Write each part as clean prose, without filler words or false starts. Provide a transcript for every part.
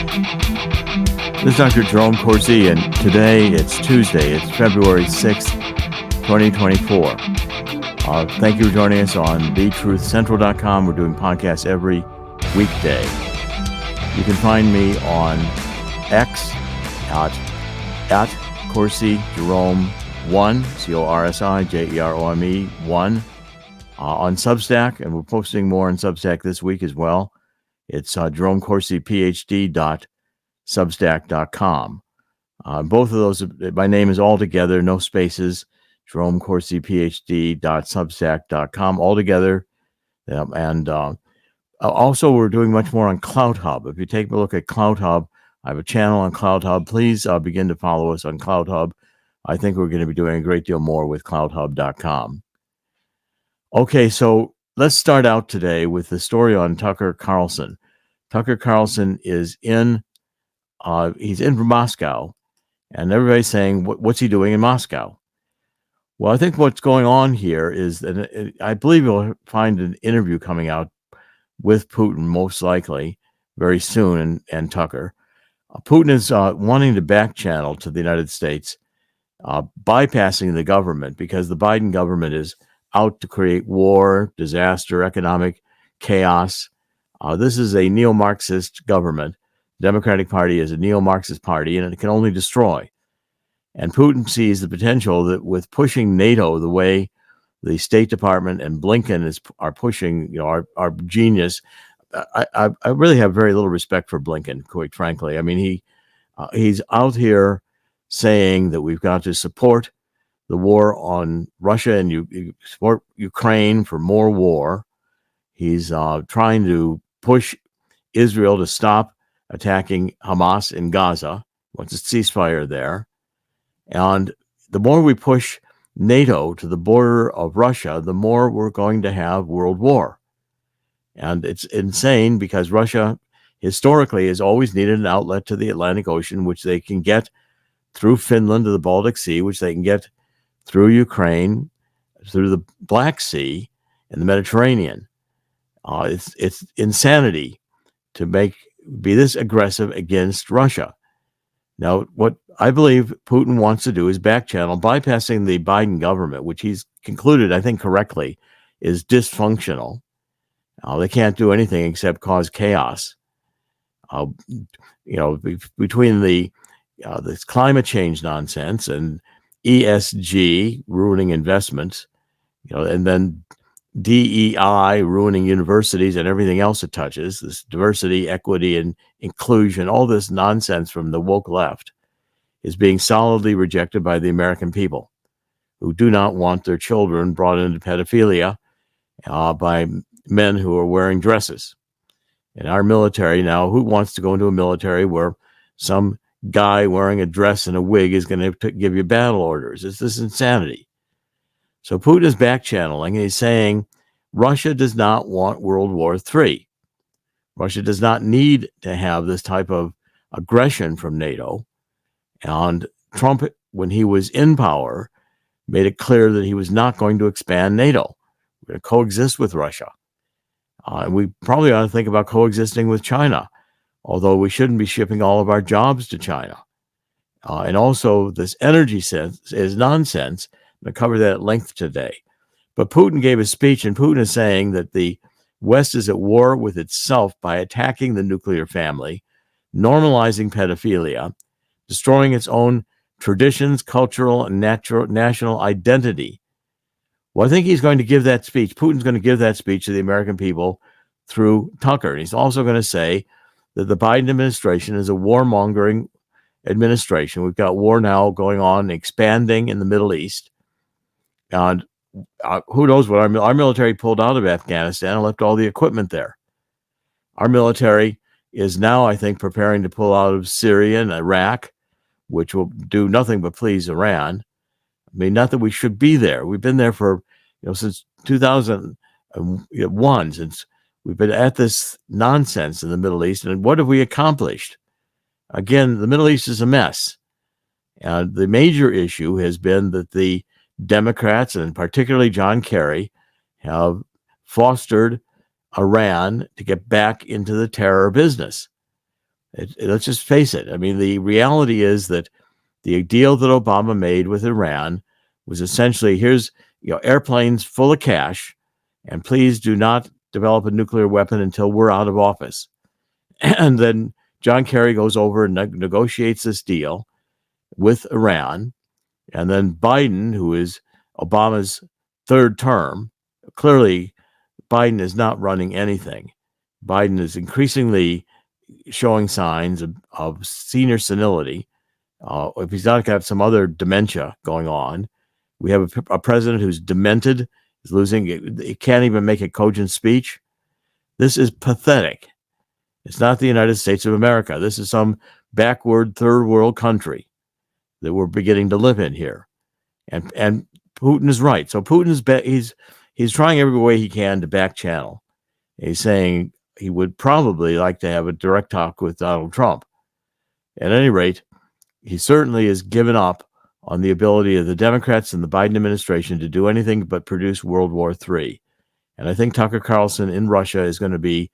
This is Dr. Jerome Corsi, and today it's Tuesday. It's February 6th, 2024. Thank you for joining us on thetruthcentral.com. We're doing podcasts every weekday. You can find me on X at Corsi Jerome 1, CORSI JEROME 1, on Substack, and we're posting more on Substack this week as well. It's Jerome Corsi PhD.substack.com. Both of those, my name is all together, no spaces, Jerome Corsi PhD.substack.com, all together. And also, we're doing much more on CloutHub. If you take a look at CloutHub, I have a channel on CloutHub. Please begin to follow us on CloutHub. I think we're going to be doing a great deal more with CloutHub.com. Okay, so let's start out today with the story on Tucker Carlson. Tucker Carlson is he's in Moscow, and everybody's saying, what's he doing in Moscow? Well, I think what's going on here is that I believe you'll find an interview coming out with Putin, most likely, very soon, and Tucker. Putin is wanting to back channel to the United States, bypassing the government, because the Biden government is out to create war, disaster, economic chaos. This is a neo-Marxist government. The Democratic Party is a neo-Marxist party, and it can only destroy. And Putin sees the potential that with pushing NATO the way the State Department and Blinken are pushing, our genius. I really have very little respect for Blinken, quite frankly. I mean, he's out here saying that we've got to support the war on Russia and you support Ukraine for more war. He's trying to push Israel to stop attacking Hamas in Gaza, wants a ceasefire there. And the more we push NATO to the border of Russia, the more we're going to have world war. And it's insane because Russia historically has always needed an outlet to the Atlantic Ocean, which they can get through Finland to the Baltic Sea, which they can get through Ukraine, through the Black Sea and the Mediterranean. It's insanity to be this aggressive against Russia. Now, what I believe Putin wants to do is back channel, bypassing the Biden government, which he's concluded, I think correctly, is dysfunctional. They can't do anything except cause chaos. Between this climate change nonsense and ESG ruining investments, and then DEI ruining universities and everything else it touches, this diversity, equity, and inclusion, all this nonsense from the woke left is being solidly rejected by the American people, who do not want their children brought into pedophilia by men who are wearing dresses. In our military now, who wants to go into a military where some guy wearing a dress and a wig is going to give you battle orders? It's this insanity. So Putin is back channeling, and he's saying Russia does not want World War III. Russia does not need to have this type of aggression from NATO. And Trump, when he was in power, made it clear that he was not going to expand NATO. We're going to coexist with Russia. And we probably ought to think about coexisting with China, although we shouldn't be shipping all of our jobs to China. And also, this energy sense is nonsense. I'm going to cover that at length today. But Putin gave a speech, and Putin is saying that the West is at war with itself by attacking the nuclear family, normalizing pedophilia, destroying its own traditions, cultural, and national identity. Well, I think he's going to give that speech. Putin's going to give that speech to the American people through Tucker. And he's also going to say that the Biden administration is a warmongering administration. We've got war now going on, expanding in the Middle East. And who knows what our military pulled out of Afghanistan and left all the equipment there. Our military is now, I think, preparing to pull out of Syria and Iraq, which will do nothing but please Iran. I mean, not that we should be there. We've been there for, since 2001, since we've been at this nonsense in the Middle East. And what have we accomplished? Again, the Middle East is a mess. And the major issue has been that the Democrats, and particularly John Kerry, have fostered Iran to get back into the terror business. Let's just face it. I mean, the reality is that the deal that Obama made with Iran was essentially, here's airplanes full of cash, and please do not develop a nuclear weapon until we're out of office. And then John Kerry goes over and negotiates this deal with Iran. And then Biden, who is Obama's third term, clearly Biden is not running anything. Biden is increasingly showing signs of senior senility. If he's not got some other dementia going on, we have a president who's demented, is losing, he can't even make a cogent speech. This is pathetic. It's not the United States of America. This is some backward third world country that we're beginning to live in here. And Putin is right. So Putin he's trying every way he can to back channel. He's saying he would probably like to have a direct talk with Donald Trump. At any rate, he certainly has given up on the ability of the Democrats and the Biden administration to do anything but produce World War III. And I think Tucker Carlson in Russia is going to be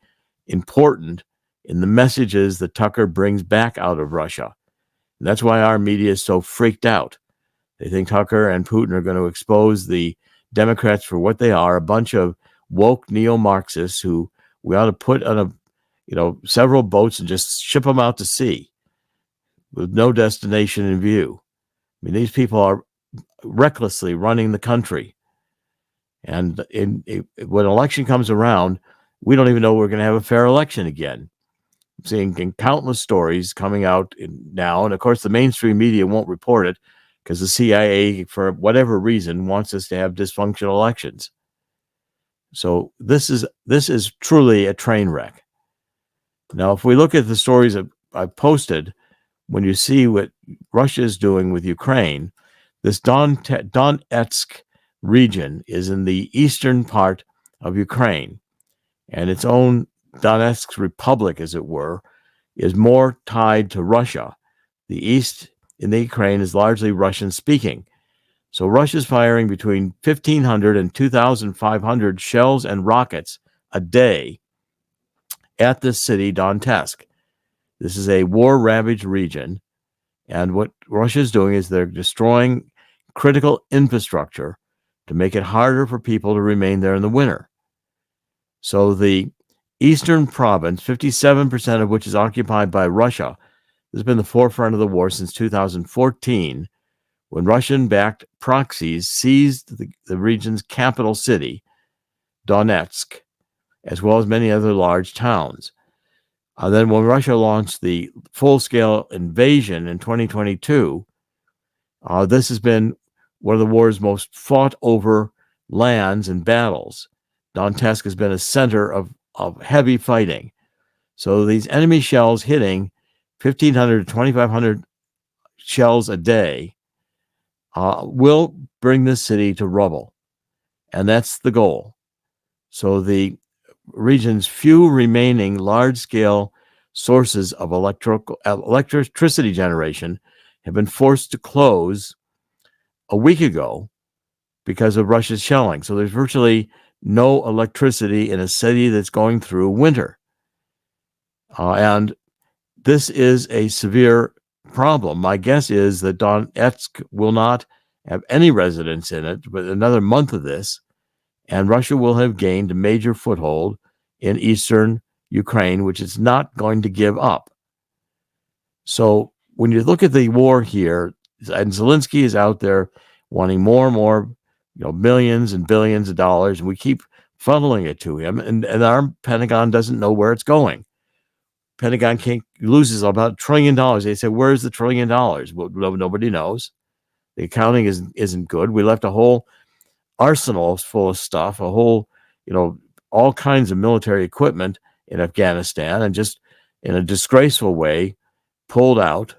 important in the messages that Tucker brings back out of Russia. And that's why our media is so freaked out. They think Tucker and Putin are going to expose the Democrats for what they are, a bunch of woke neo-Marxists who we ought to put on several boats and just ship them out to sea with no destination in view. I mean, these people are recklessly running the country. And when election comes around, we don't even know we're going to have a fair election again. I'm seeing countless stories coming out now. And of course, the mainstream media won't report it because the CIA, for whatever reason, wants us to have dysfunctional elections. So this is truly a train wreck. Now, if we look at the stories that I've posted, when you see what Russia is doing with Ukraine, this Donetsk region is in the eastern part of Ukraine, and its own Donetsk Republic, as it were, is more tied to Russia. The east in the Ukraine is largely Russian-speaking. So Russia's firing between 1,500 and 2,500 shells and rockets a day at this city, Donetsk. This is a war-ravaged region, and what Russia is doing is they're destroying critical infrastructure to make it harder for people to remain there in the winter. So the eastern province, 57% of which is occupied by Russia, has been the forefront of the war since 2014, when Russian-backed proxies seized the region's capital city, Donetsk, as well as many other large towns. Then when Russia launched the full-scale invasion in 2022, this has been one of the war's most fought over lands and battles. Donetsk has been a center of heavy fighting. So these enemy shells hitting 1,500 to 2,500 shells a day will bring this city to rubble. And that's the goal. So the region's few remaining large-scale sources of electricity generation have been forced to close a week ago because of Russia's shelling. So there's virtually no electricity in a city that's going through winter. And this is a severe problem. My guess is that Donetsk will not have any residents in it but another month of this, and Russia will have gained a major foothold in eastern Ukraine, which it's not going to give up. So when you look at the war here, and Zelensky is out there wanting more and more, millions and billions of dollars, and we keep funneling it to him, and our Pentagon doesn't know where it's going. Pentagon loses about $1 trillion. They say, where's the $1 trillion? Well, nobody knows. The accounting isn't good. We left a whole arsenal full of stuff, a whole, all kinds of military equipment in Afghanistan, and just in a disgraceful way pulled out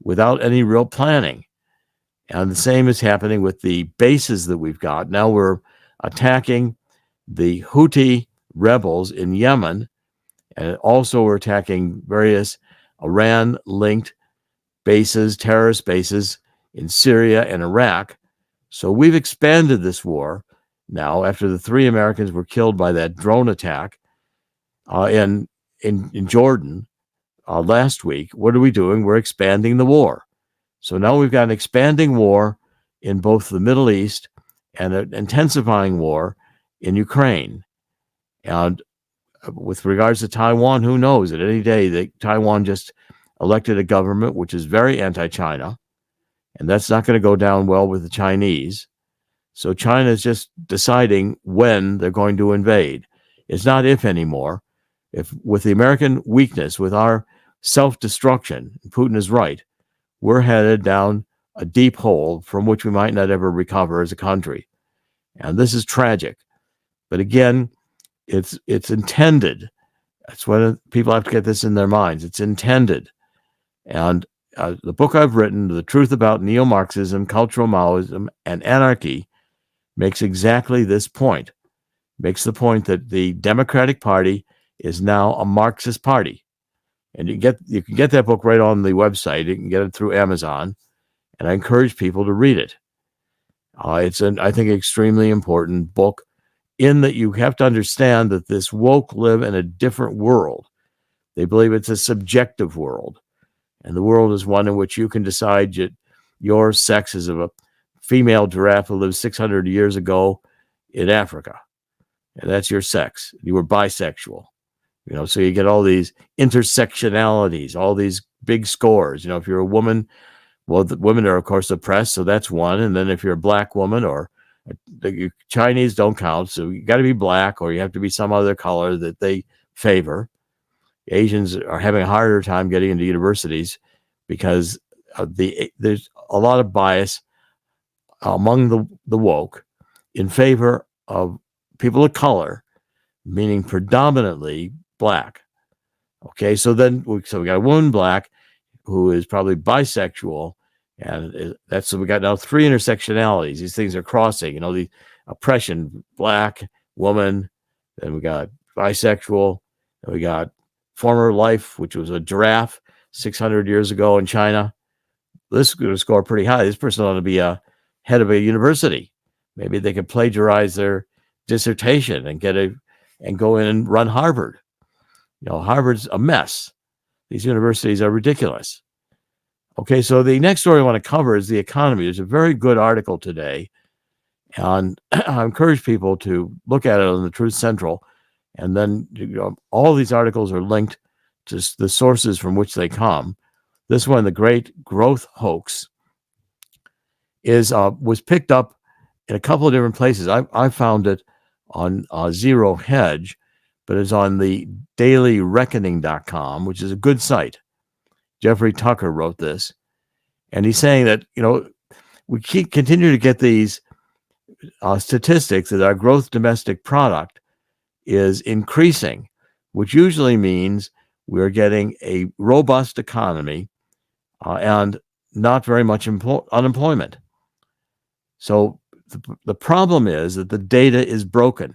without any real planning. And the same is happening with the bases that we've got. Now we're attacking the Houthi rebels in Yemen, and also we're attacking various Iran-linked bases, terrorist bases in Syria and Iraq. So we've expanded this war now after the 3 Americans were killed by that drone attack in Jordan. last week, what are we doing? We're expanding the war. So now we've got an expanding war in both the Middle East and an intensifying war in Ukraine. And with regards to Taiwan, who knows? At any day, Taiwan just elected a government which is very anti-China, and that's not going to go down well with the Chinese. So China is just deciding when they're going to invade. It's not if anymore. If with the American weakness, with our self-destruction, Putin is right, we're headed down a deep hole from which we might not ever recover as a country. And this is tragic. But again, it's intended. That's what people have to get this in their minds. It's intended. And the book I've written, The Truth About Neo-Marxism, Cultural Maoism, and Anarchy, makes exactly this point. Makes the point that the Democratic Party is now a Marxist party. And you can get that book right on the website. You can get it through Amazon. And I encourage people to read it. It's I think, extremely important book, in that you have to understand that this woke live in a different world. They believe it's a subjective world. And the world is one in which you can decide that your sex is of a female giraffe who lived 600 years ago in Africa. And that's your sex. You were bisexual. So you get all these intersectionalities, all these big scores. If you're a woman, well, the women are, of course, oppressed, so that's one. And then if you're a black woman, or the Chinese don't count, so you got to be black, or you have to be some other color that they favor. Asians are having a harder time getting into universities because there's a lot of bias among the woke in favor of people of color, meaning predominantly black. Okay, so we got a woman black who is probably bisexual, and we got now three intersectionalities. These things are crossing. The oppression, black, woman, then we got bisexual, and we got former life, which was a giraffe 600 years ago in China. This is going to score pretty high. This person ought to be a head of a university. Maybe they could plagiarize their dissertation and go in and run Harvard. Harvard's a mess. These universities are ridiculous. Okay, so the next story I want to cover is the economy. There's a very good article today, and I encourage people to look at it on the Truth Central. And then all these articles are linked to the sources from which they come. This one, The Great Growth Hoax, was picked up in a couple of different places. I found it on Zero Hedge, but it's on the dailyreckoning.com, which is a good site. Jeffrey Tucker wrote this, and he's saying that, we continue to get these statistics that our gross domestic product is increasing, which usually means we're getting a robust economy and not very much unemployment. So the problem is that the data is broken.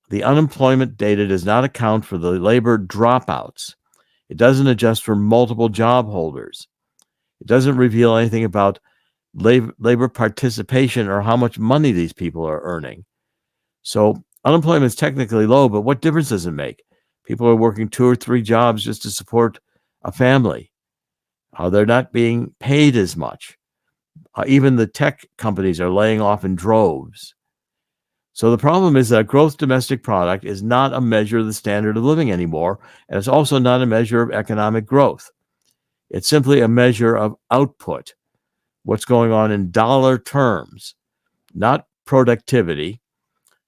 The unemployment data does not account for the labor dropouts. It doesn't adjust for multiple job holders. It doesn't reveal anything about labor participation or how much money these people are earning. So unemployment is technically low, but what difference does it make? People are working 2 or 3 jobs just to support a family. They're not being paid as much. Even the tech companies are laying off in droves. So the problem is that gross domestic product is not a measure of the standard of living anymore, and it's also not a measure of economic growth. It's simply a measure of output, what's going on in dollar terms, not productivity,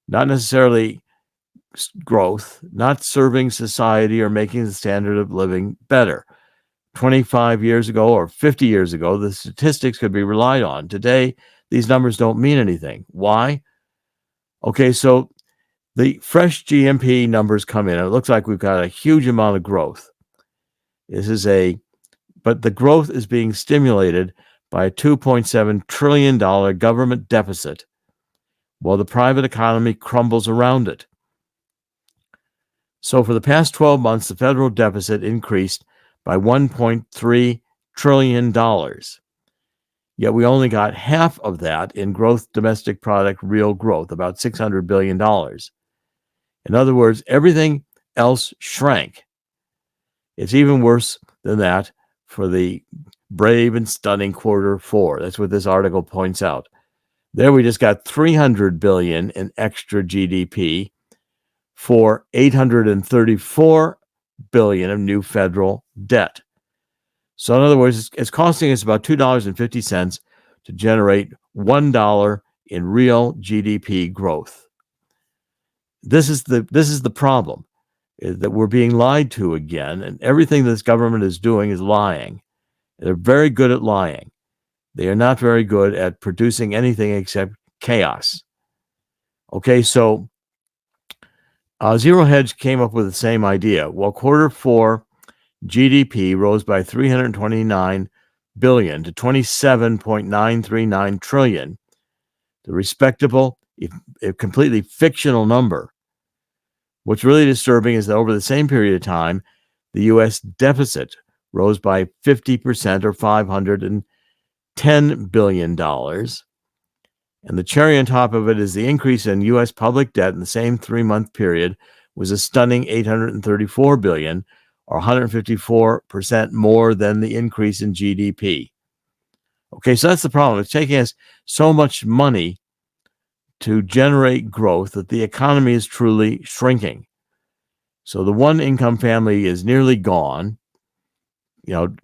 not necessarily growth, not serving society or making the standard of living better. 25 years ago or 50 years ago, the statistics could be relied on. Today, these numbers don't mean anything. Why? Okay, so the fresh GMP numbers come in. It looks like we've got a huge amount of growth. But the growth is being stimulated by a $2.7 trillion government deficit, while the private economy crumbles around it. So for the past 12 months, the federal deficit increased by $1.3 trillion. Yet we only got half of that in gross domestic product real growth, about $600 billion. In other words, everything else shrank. It's even worse than that for the brave and stunning Q4. That's what this article points out. There we just got 300 billion in extra GDP for 834 billion of new federal debt. So in other words, it's costing us about $2.50 to generate $1 in real GDP growth. This is the problem, is that we're being lied to again, and everything this government is doing is lying. They're very good at lying. They are not very good at producing anything except chaos. Okay, so Zero Hedge came up with the same idea. Well, Q4 GDP rose by 329 billion to 27.939 trillion. The respectable, if completely fictional number. What's really disturbing is that over the same period of time, the U.S. deficit rose by 50% or $510 billion. And the cherry on top of it is the increase in U.S. public debt in the same 3-month period was a stunning $834 billion, or 154% more than the increase in GDP. Okay, so that's the problem. It's taking us so much money to generate growth that the economy is truly shrinking. So the one income family is nearly gone. You know,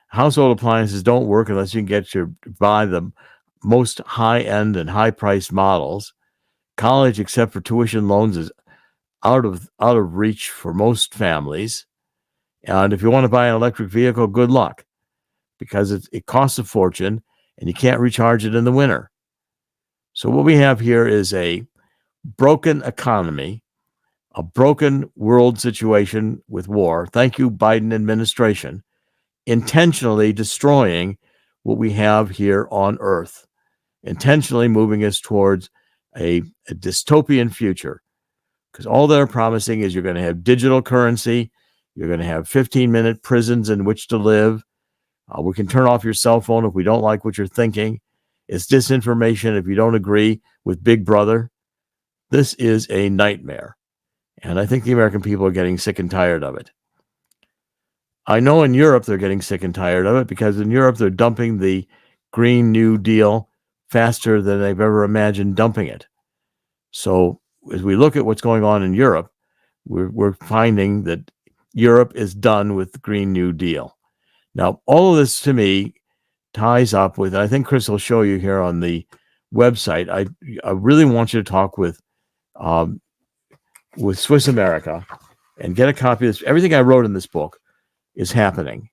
household appliances don't work unless you can buy the most high-end and high-priced models. College, except for tuition loans, is out of reach for most families. And if you want to buy an electric vehicle, good luck, because it costs a fortune and you can't recharge it in the winter. So what we have here is a broken economy, a broken world situation with war. Thank you, Biden administration, intentionally destroying what we have here on Earth, intentionally moving us towards a dystopian future, because all they're promising is you're going to have digital currency, you're going to have 15-minute prisons in which to live. We can turn off your cell phone if we don't like what you're thinking. It's disinformation if you don't agree with Big Brother. This is a nightmare. And I think the American people are getting sick and tired of it. I know in Europe they're getting sick and tired of it, because in Europe they're dumping the Green New Deal faster than they've ever imagined dumping it. So as we look at what's going on in Europe, we're finding that Europe is done with the Green New Deal. Now, all of this to me ties up with, I think Chris will show you here on the website. I really want you to talk with Swiss America and get a copy of this. Everything I wrote in this book is happening.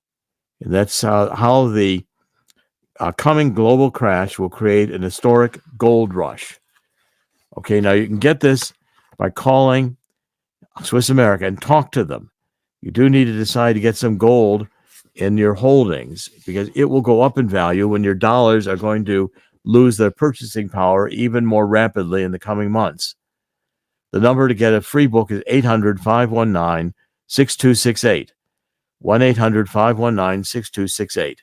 And that's how the coming global crash will create an historic gold rush. Okay, now you can get this by calling Swiss America and talk to them. You do need to decide to get some gold in your holdings, because it will go up in value when your dollars are going to lose their purchasing power even more rapidly in the coming months. The number to get a free book is 800-519-6268. 1-800-519-6268.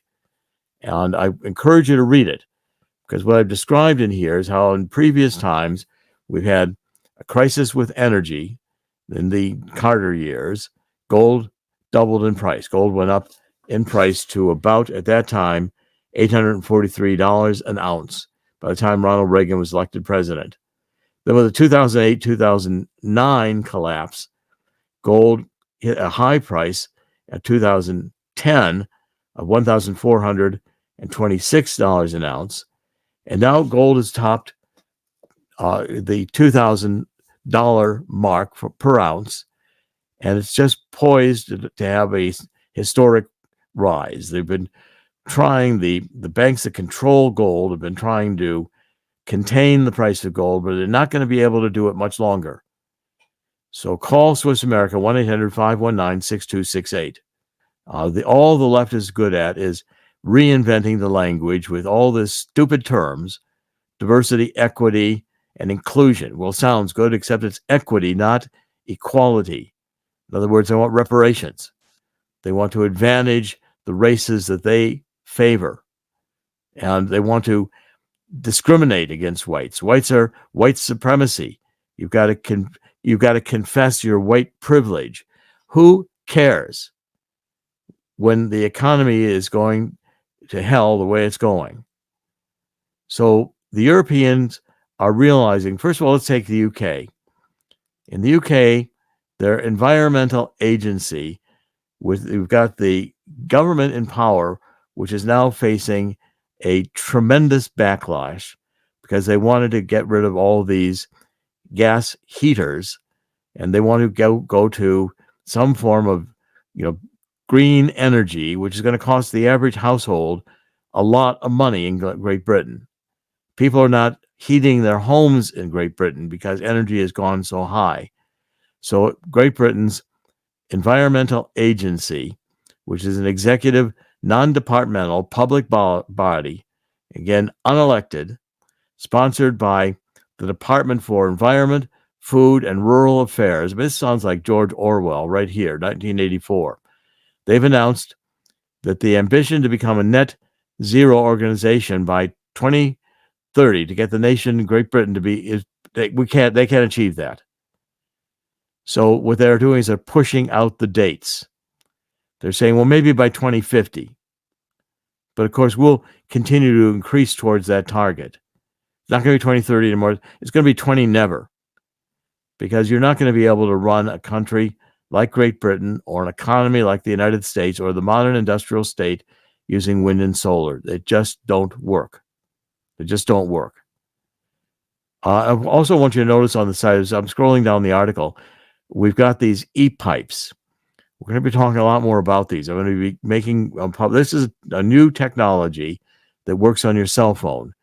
And I encourage you to read it, because what I've described in here is how in previous times we've had a crisis with energy. In the Carter years, gold doubled in price. Gold went up in price to about, at that time, $843 an ounce by the time Ronald Reagan was elected president. Then with the 2008-2009 collapse, gold hit a high price at 2010 of $1,426 an ounce. And now gold has topped the $2,000 mark per ounce, and it's just poised to have a historic rise. They've been trying, the banks that control gold have been trying to contain the price of gold, but they're not going to be able to do it much longer. So call Swiss America, 1-800-519-6268. All the left is good at is reinventing the language with all this stupid terms: diversity, equity, and inclusion. Well, sounds good, except it's equity, not equality. In other words, they want reparations. They want to advantage the races that they favor. And they want to discriminate against whites. Whites are white supremacy. You've got to confess your white privilege. Who cares? when the economy is going to hell the way it's going. So the Europeans are realizing, first of all, let's take the UK. In the UK, their environmental agency, we've got the government in power, which is now facing a tremendous backlash because they wanted to get rid of all these gas heaters, and they want to go to some form of, green energy, which is going to cost the average household a lot of money in Great Britain. People are not heating their homes in Great Britain because energy has gone so high. So Great Britain's environmental agency, which is an executive, non-departmental public body, again, unelected, sponsored by the Department for Environment, Food, and Rural Affairs. This sounds like George Orwell right here, 1984. They've announced that the ambition to become a net zero organization by 2030 to get the nation, Great Britain, to be they can't achieve that. So what they're doing is they're pushing out the dates. They're saying, well, maybe by 2050. But of course, we'll continue to increase towards that target. It's not going to be 2030 anymore. It's going to be 20 never. Because you're not going to be able to run a country like Great Britain or an economy like the United States or the modern industrial state using wind and solar. They just don't work. They just don't work. I also want you to notice on the side, as I'm scrolling down the article, we've got these e-pipes. We're going to be talking a lot more about these. I'm going to be making, this is a new technology that works on your cell phone.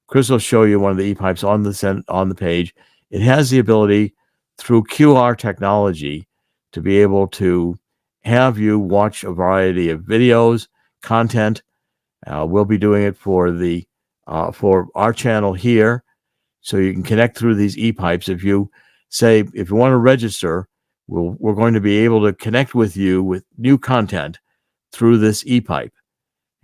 Chris will show you one of the e-pipes on the page. It has the ability through QR technology to be able to have you watch a variety of videos, content. We'll be doing it for our channel here, so you can connect through these e-pipes. If you want to register, we're going to be able to connect with you with new content through this e-pipe.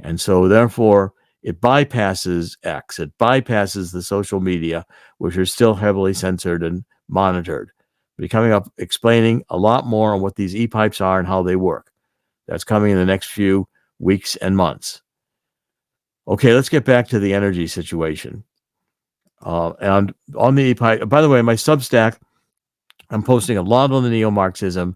And so therefore, it bypasses X. It bypasses the social media, which are still heavily censored and monitored. We'll be coming up explaining a lot more on what these e-pipes are and how they work. That's coming in the next few weeks and months. Okay, let's get back to the energy situation. And on the e-pipe, by the way, my Substack, I'm posting a lot on the Neo-Marxism.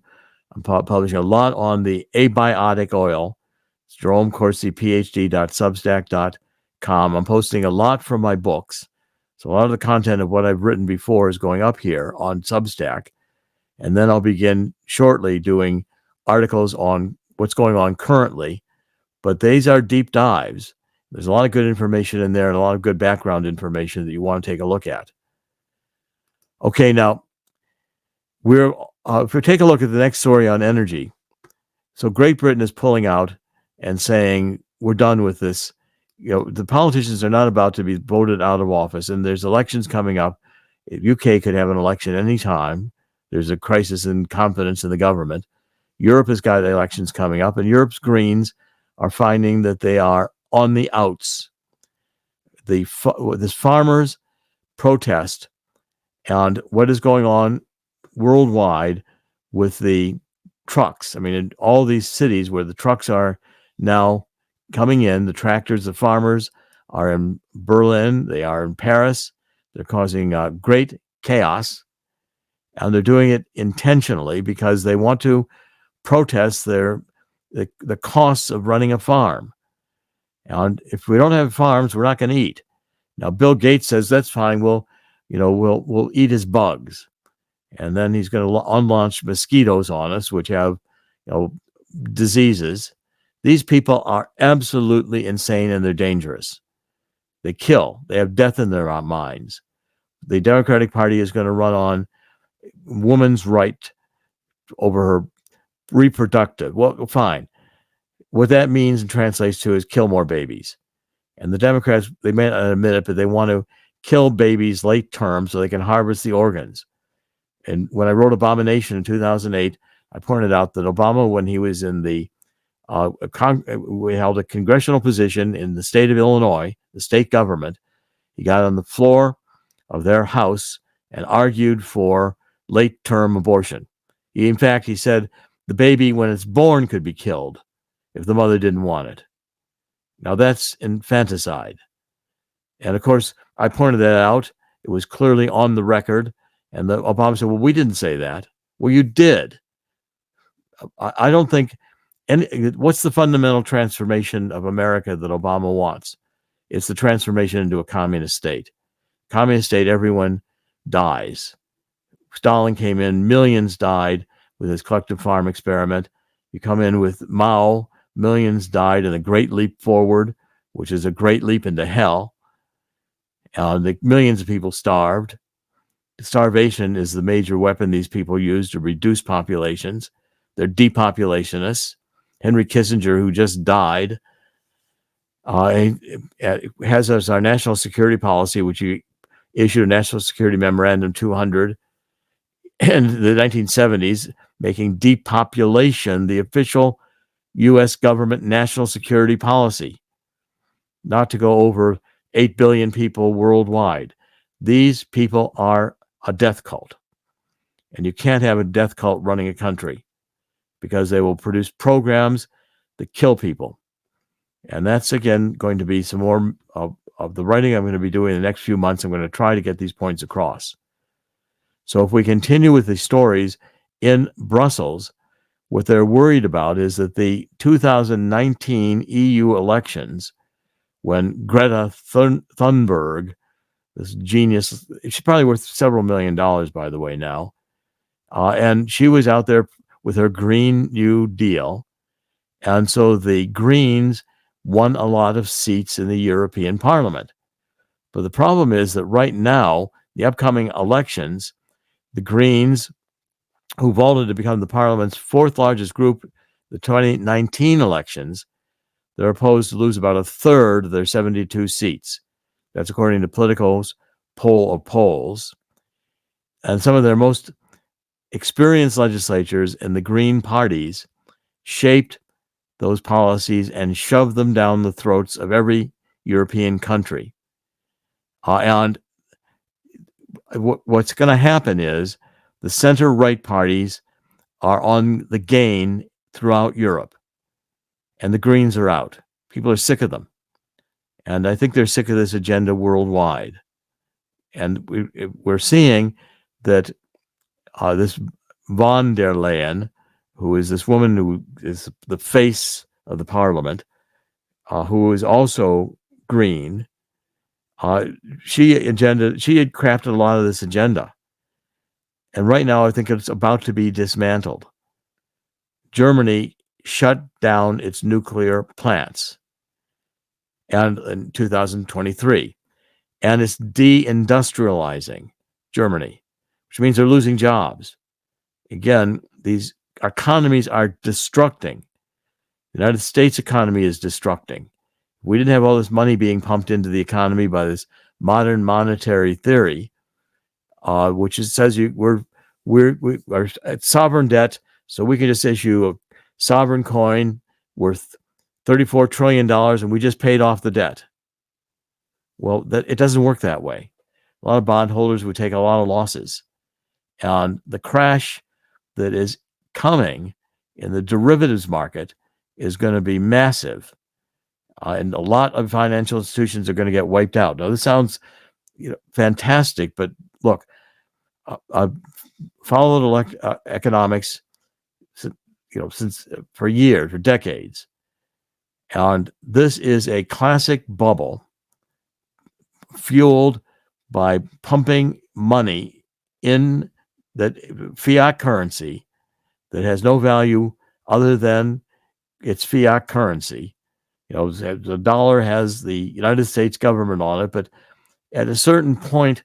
I'm publishing a lot on the abiotic oil. It's Jerome Corsi, phd.substack.com. I'm posting a lot from my books. So a lot of the content of what I've written before is going up here on Substack. And then I'll begin shortly doing articles on what's going on currently. But these are deep dives. There's a lot of good information in there and a lot of good background information that you want to take a look at. Okay, now, if we take a look at the next story on energy. So Great Britain is pulling out and saying, we're done with this. The politicians are not about to be voted out of office, and there's elections coming up. UK could have an election any time. There's a crisis in confidence in the government. Europe has got elections coming up, and Europe's Greens are finding that they are on the outs. This farmers protest and what is going on worldwide with the trucks. I mean, in all these cities where the trucks are now coming in, the tractors, the farmers are in Berlin, they are in Paris. They're causing great chaos, and they're doing it intentionally because they want to protest the costs of running a farm. And if we don't have farms, we're not going to eat. Now, Bill Gates says that's fine. We'll eat his bugs, and then he's going to unlaunch mosquitoes on us, which have diseases. These people are absolutely insane, and they're dangerous. They kill. They have death in their minds. The Democratic Party is going to run on woman's right over her reproductive. Well, fine. What that means and translates to is kill more babies. And the Democrats, they may not admit it, but they want to kill babies late term so they can harvest the organs. And when I wrote Abomination in 2008, I pointed out that Obama, when he was in we held a congressional position in the state of Illinois, the state government, he got on the floor of their house and argued for late-term abortion. In fact, he said the baby, when it's born, could be killed. if the mother didn't want it. Now that's infanticide. And of course, I pointed that out. It was clearly on the record. And Obama said, well, we didn't say that. Well, you did. I don't think what's the fundamental transformation of America that Obama wants? It's the transformation into a communist state. Communist state, everyone dies. Stalin came in, millions died with his collective farm experiment. You come in with Mao, millions died in a great leap forward, which is a great leap into hell. The millions of people starved. Starvation is the major weapon these people use to reduce populations. They're depopulationists. Henry Kissinger, who just died, has as our national security policy, which he issued a National Security Memorandum 200 in the 1970s, making depopulation the official U.S. government national security policy, not to go over 8 billion people worldwide. These people are a death cult. And you can't have a death cult running a country because they will produce programs that kill people. And that's, again, going to be some more of the writing I'm going to be doing in the next few months. I'm going to try to get these points across. So if we continue with the stories in Brussels, what they're worried about is that the 2019 EU elections, when Greta Thunberg, this genius, she's probably worth several $1 million, by the way, now, and she was out there with her Green New Deal. And so the Greens won a lot of seats in the European Parliament. But the problem is that right now, the upcoming elections, the Greens, who voted to become the Parliament's fourth largest group, the 2019 elections, they're opposed to lose about a third of their 72 seats. That's according to Politico's poll of polls. And some of their most experienced legislatures in the Green parties shaped those policies and shoved them down the throats of every European country. And what's going to happen is the center-right parties are on the gain throughout Europe, and the Greens are out. People are sick of them. And I think they're sick of this agenda worldwide. And we're seeing that this von der Leyen, who is this woman who is the face of the parliament, who is also green, she had crafted a lot of this agenda. And right now, I think it's about to be dismantled. Germany shut down its nuclear plants and in 2023. And it's deindustrializing Germany, which means they're losing jobs. Again, these economies are destructing. The United States economy is destructing. We didn't have all this money being pumped into the economy by this modern monetary theory, which says we're at sovereign debt, so we can just issue a sovereign coin worth $34 trillion and we just paid off the debt. Well, it doesn't work that way. A lot of bondholders would take a lot of losses. And the crash that is coming in the derivatives market is going to be massive. And a lot of financial institutions are going to get wiped out. Now, this sounds fantastic, but look, I've followed economics since for years, for decades. And this is a classic bubble fueled by pumping money in that fiat currency that has no value other than its fiat currency. The dollar has the United States government on it, but at a certain point,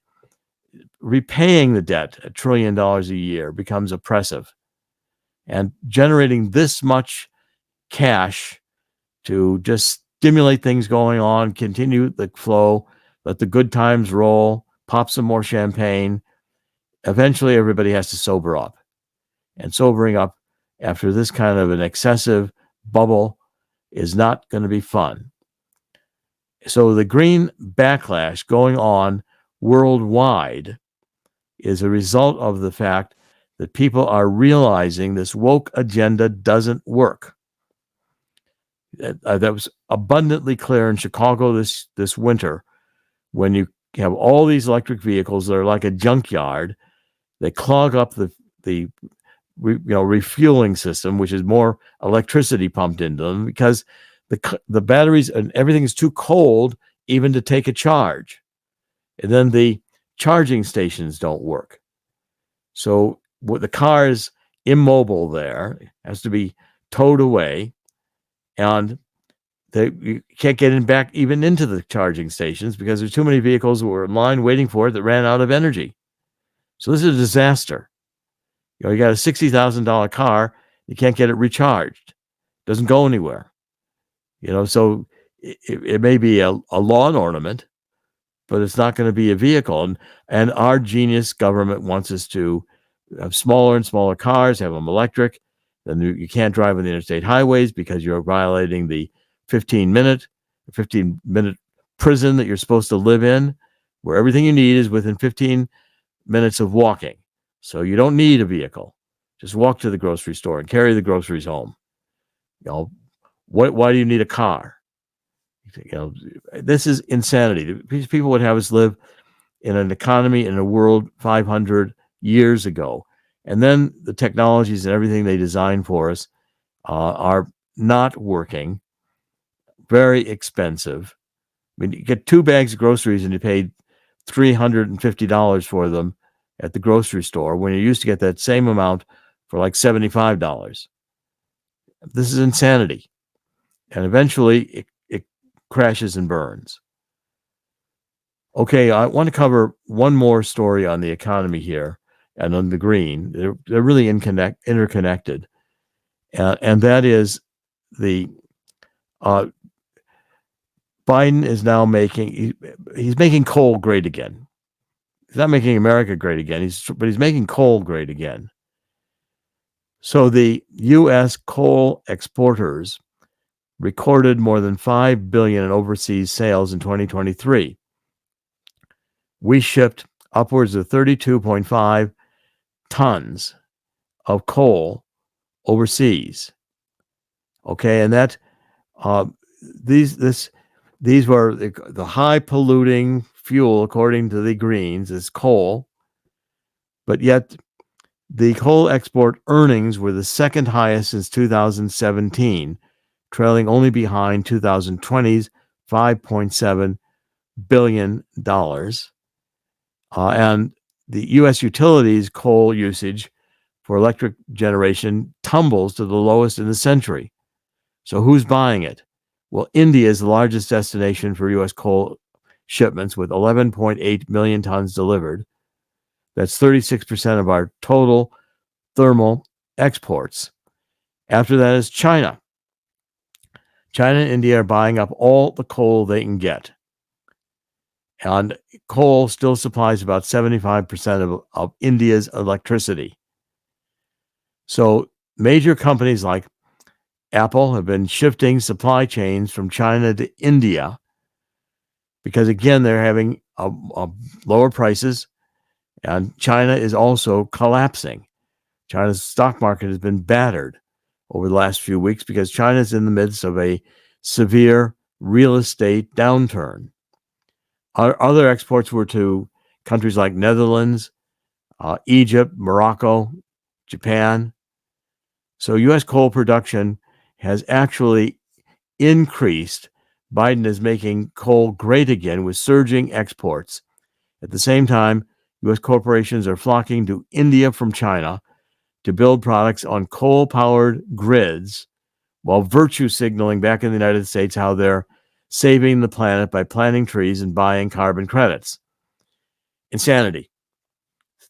repaying the debt, $1 trillion a year, becomes oppressive. And generating this much cash to just stimulate things going on, continue the flow, let the good times roll, pop some more champagne. Eventually, everybody has to sober up. And sobering up after this kind of an excessive bubble is not going to be fun. So the green backlash going on worldwide is a result of the fact that people are realizing this woke agenda doesn't work. that was abundantly clear in Chicago this winter, when you have all these electric vehicles that are like a junkyard. They clog up the refueling system, which is more electricity pumped into them because the batteries and everything is too cold even to take a charge. And then the charging stations don't work. So the car is immobile there, has to be towed away, and you can't get back even into the charging stations because there's too many vehicles that were in line waiting for it that ran out of energy. So this is a disaster. You got a $60,000 car, you can't get it recharged. It doesn't go anywhere. So it may be a lawn ornament, but it's not going to be a vehicle. And our genius government wants us to have smaller and smaller cars, have them electric. Then you can't drive on the interstate highways because you're violating the 15-minute prison that you're supposed to live in, where everything you need is within 15 minutes of walking. So you don't need a vehicle. Just walk to the grocery store and carry the groceries home. Why do you need a car? This is insanity. People would have us live in an economy in a world 500 years ago. And then the technologies and everything they designed for us are not working, very expensive. I mean, you get 2 bags of groceries and you paid $350 for them at the grocery store when you used to get that same amount for like $75. This is insanity. And eventually it crashes and burns. Okay, I want to cover one more story on the economy here and on the green. They're really interconnected. And that is the Biden is now he's making coal great again. He's not making America great again, but he's making coal great again. So the U.S. coal exporters recorded more than $5 billion in overseas sales in 2023. We shipped upwards of 32.5 tons of coal overseas. Okay, and that these were the high polluting fuel, according to the Greens, is coal. But yet the coal export earnings were the second highest since 2017, trailing only behind 2020's $5.7 billion. And the U.S. utilities coal usage for electric generation tumbles to the lowest in the century. So who's buying it? Well, India is the largest destination for U.S. coal shipments with 11.8 million tons delivered. That's 36% of our total thermal exports. After that is China. China and India are buying up all the coal they can get. And coal still supplies about 75% of India's electricity. So major companies like Apple have been shifting supply chains from China to India because, again, they're having lower prices, and China is also collapsing. China's stock market has been battered over the last few weeks because China is in the midst of a severe real estate downturn. Our other exports were to countries like Netherlands, Egypt, Morocco, Japan. So U.S. coal production has actually increased. Biden is making coal great again with surging exports. At the same time, U.S. corporations are flocking to India from China to build products on coal-powered grids while virtue signaling back in the United States how they're saving the planet by planting trees and buying carbon credits. Insanity.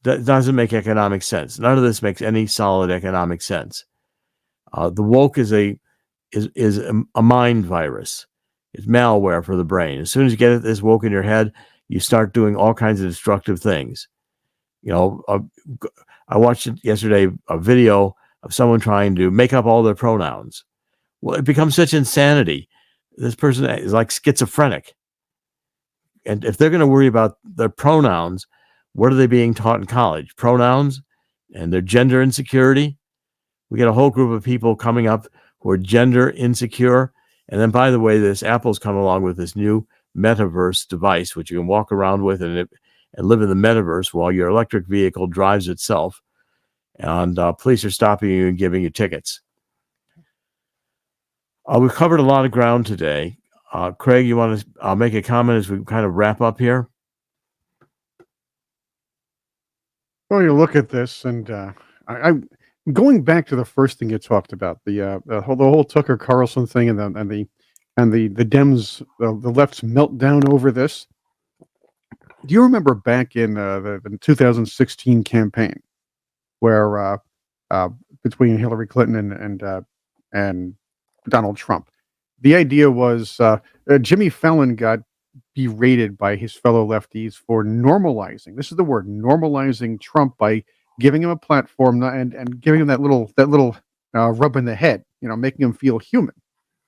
That doesn't make economic sense. None of this makes any solid economic sense. The woke is a mind virus. It's malware for the brain. As soon as you get this woke in your head, you start doing all kinds of destructive things. I watched yesterday a video of someone trying to make up all their pronouns. Well, it becomes such insanity. This person is like schizophrenic. And if they're going to worry about their pronouns, what are they being taught in college? Pronouns and their gender insecurity. We get a whole group of people coming up who are gender insecure, And then, by the way, Apple's come along with this new metaverse device, which you can walk around with and live in the metaverse while your electric vehicle drives itself. And police are stopping you and giving you tickets. We've covered a lot of ground today. Craig, you want to make a comment as we kind of wrap up here? Well, you look at this, and I'm going back to the first thing you talked about, the whole Tucker Carlson thing, and the Dems, the left's meltdown over this. Do you remember back in the 2016 campaign, where between Hillary Clinton and Donald Trump, the idea was Jimmy Fallon got berated by his fellow lefties for normalizing. This is the word, normalizing Trump by giving him a platform and giving him that little rub in the head, making him feel human.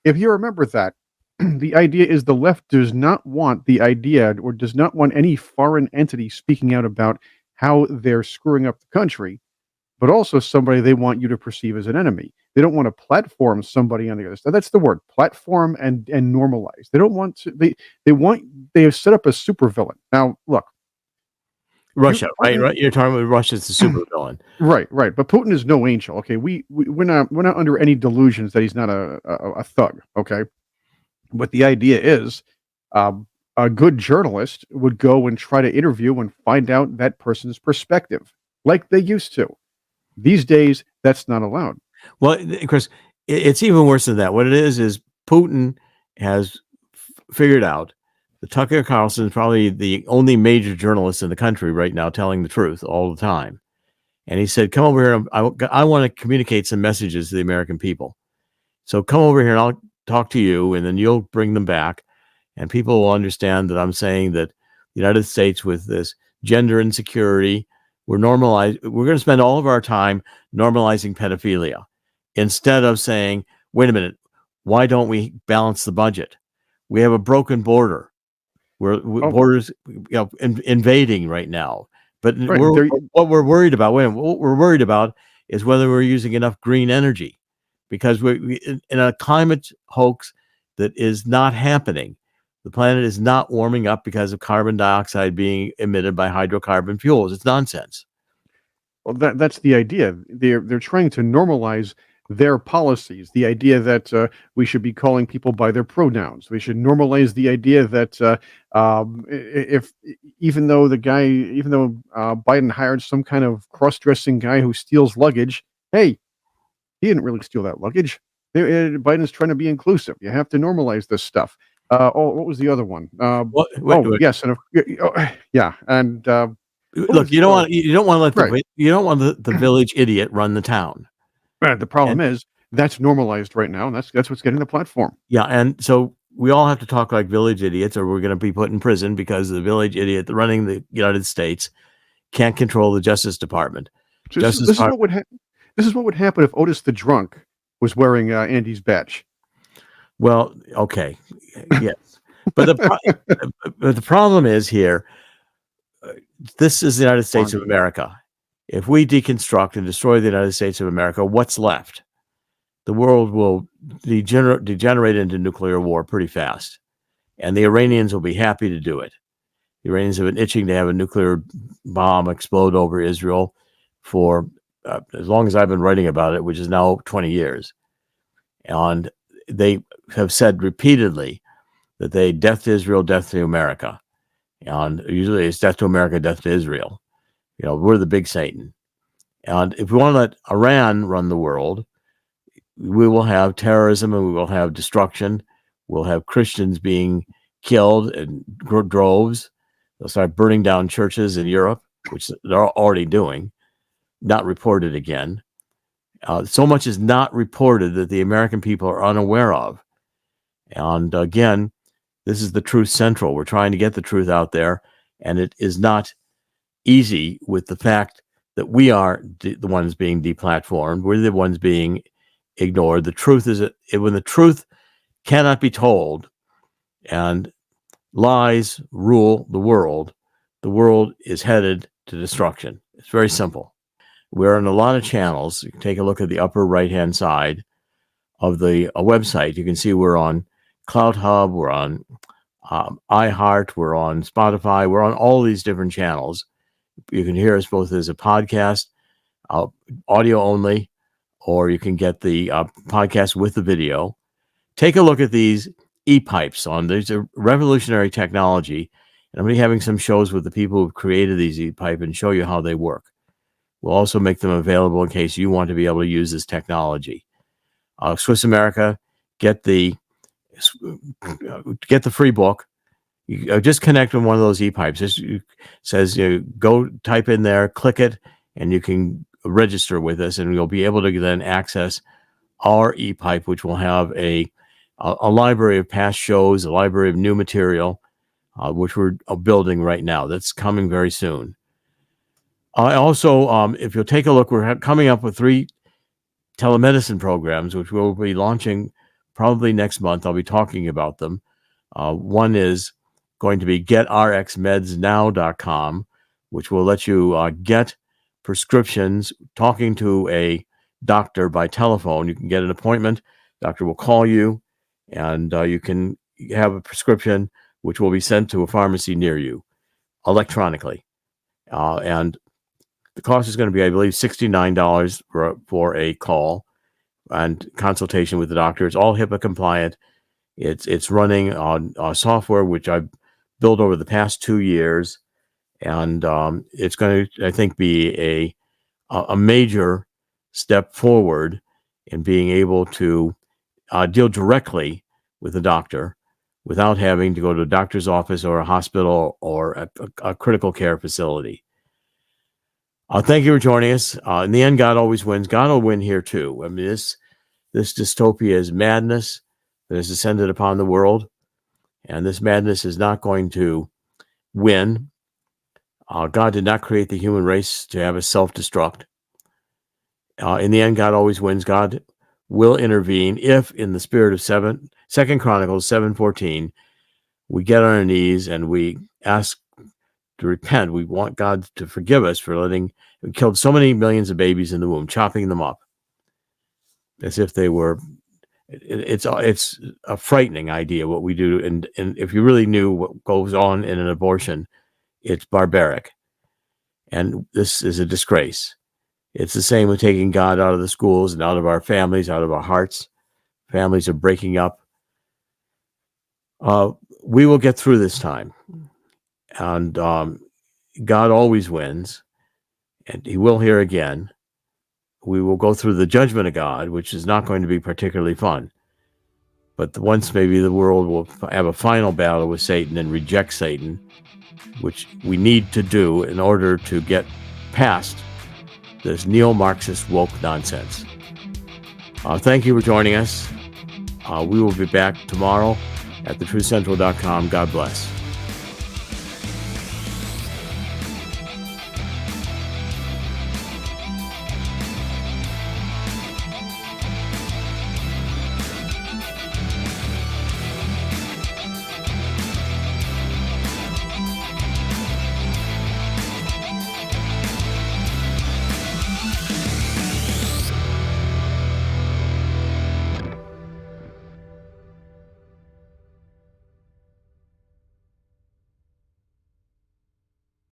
If you remember that, the idea is the left does not want the idea, or does not want any foreign entity speaking out about how they're screwing up the country, but also somebody they want you to perceive as an enemy. They don't want to platform somebody on the other side. That's the word, platform and normalize. They don't want to. They have set up a supervillain. Now, look, Russia, right? You're talking about Russia's the supervillain, right? But Putin is no angel. Okay, we're not under any delusions that he's not a thug. Okay, but the idea is, a good journalist would go and try to interview and find out that person's perspective, like they used to. These days, that's not allowed. Well, Chris, it's even worse than that. What it is Putin has figured out that Tucker Carlson is probably the only major journalist in the country right now telling the truth all the time. And he said, come over here. I want to communicate some messages to the American people. So come over here and I'll talk to you, and then you'll bring them back. And people will understand that I'm saying that the United States, with this gender insecurity, we're going to spend all of our time normalizing pedophilia instead of saying, wait a minute, why don't we balance the budget? We have a broken border. Borders invading right now. But what we're worried about is whether we're using enough green energy, because we're in a climate hoax that is not happening. The planet is not warming up because of carbon dioxide being emitted by hydrocarbon fuels. It's nonsense. Well, that's the idea. They're trying to normalize their policies. The idea that we should be calling people by their pronouns. We should normalize the idea that even though Biden hired some kind of cross-dressing guy who steals luggage, hey, he didn't really steal that luggage. Biden's trying to be inclusive. You have to normalize this stuff. What was the other one? Wait. Yes, and look, you don't want to let the village idiot run the town. The problem is that's normalized right now, and that's what's getting the platform. Yeah, and so we all have to talk like village idiots, or we're going to be put in prison because the village idiot running the United States can't control the Justice Department. This is what would happen if Otis the drunk was wearing Andy's badge. Well, okay, yes, but the problem is here. This is the United States of America. If we deconstruct and destroy the United States of America, what's left? The world will degenerate into nuclear war pretty fast, and the Iranians will be happy to do it. The Iranians have been itching to have a nuclear bomb explode over Israel for as long as I've been writing about it, which is now 20 years. And they have said repeatedly that they death to Israel, death to America. And usually it's death to America, death to Israel. We're the big Satan. And if we want to let Iran run the world, we will have terrorism and we will have destruction. We'll have Christians being killed in droves. They'll start burning down churches in Europe, which they're already doing, not reported again. So much is not reported that the American people are unaware of. And again, this is the Truth Central. We're trying to get the truth out there, and it is not easy with the fact that we are the ones being deplatformed. We're the ones being ignored. The truth is when the truth cannot be told and lies rule the world is headed to destruction. It's very simple. We're on a lot of channels. You can take a look at the upper right-hand side of the website. You can see we're on Cloud Hub, we're on iHeart, we're on Spotify, we're on all these different channels. You can hear us both as a podcast, audio only, or you can get the podcast with the video. Take a look at these e-pipes. There's a revolutionary technology, and I'm going to be having some shows with the people who've created these e-pipe and show you how they work. We'll also make them available in case you want to be able to use this technology. Swiss America, get the free book. You just connect with one of those e-pipes. It says go type in there, click it, and you can register with us, and you'll be able to then access our e-pipe, which will have a library of past shows, a library of new material, which we're building right now. That's coming very soon. I also, if you'll take a look, we're coming up with 3 telemedicine programs, which we'll be launching probably next month. I'll be talking about them. One is going to be getrxmedsnow.com, which will let you get prescriptions talking to a doctor by telephone. You can get an appointment. Doctor will call you, and you can have a prescription which will be sent to a pharmacy near you electronically. And the cost is going to be, I believe, $69 for a call and consultation with the doctor. It's all HIPAA compliant. It's running on software which I've built over the past 2 years, and it's going to, I think, be a major step forward in being able to deal directly with the doctor without having to go to a doctor's office or a hospital or a critical care facility. Thank you for joining us. In the end, God always wins. God will win here too. I mean, this dystopia is madness that has descended upon the world, and this madness is not going to win. God did not create the human race to have us self-destruct. In the end, God always wins. God will intervene if, in the spirit of 2 Chronicles 7:14, we get on our knees and we ask to repent. We want God to forgive us for we killed so many millions of babies in the womb, chopping them up as if they were. It's a frightening idea what we do, and if you really knew what goes on in an abortion, it's barbaric, and this is a disgrace. It's the same with taking God out of the schools and out of our families, out of our hearts. Families are breaking up. We will get through this time, and God always wins, and he will hear again. We will go through the judgment of God, which is not going to be particularly fun. But once maybe the world will have a final battle with Satan and reject Satan, which we need to do in order to get past this neo-Marxist woke nonsense. Thank you for joining us. We will be back tomorrow at thetruthcentral.com. God bless.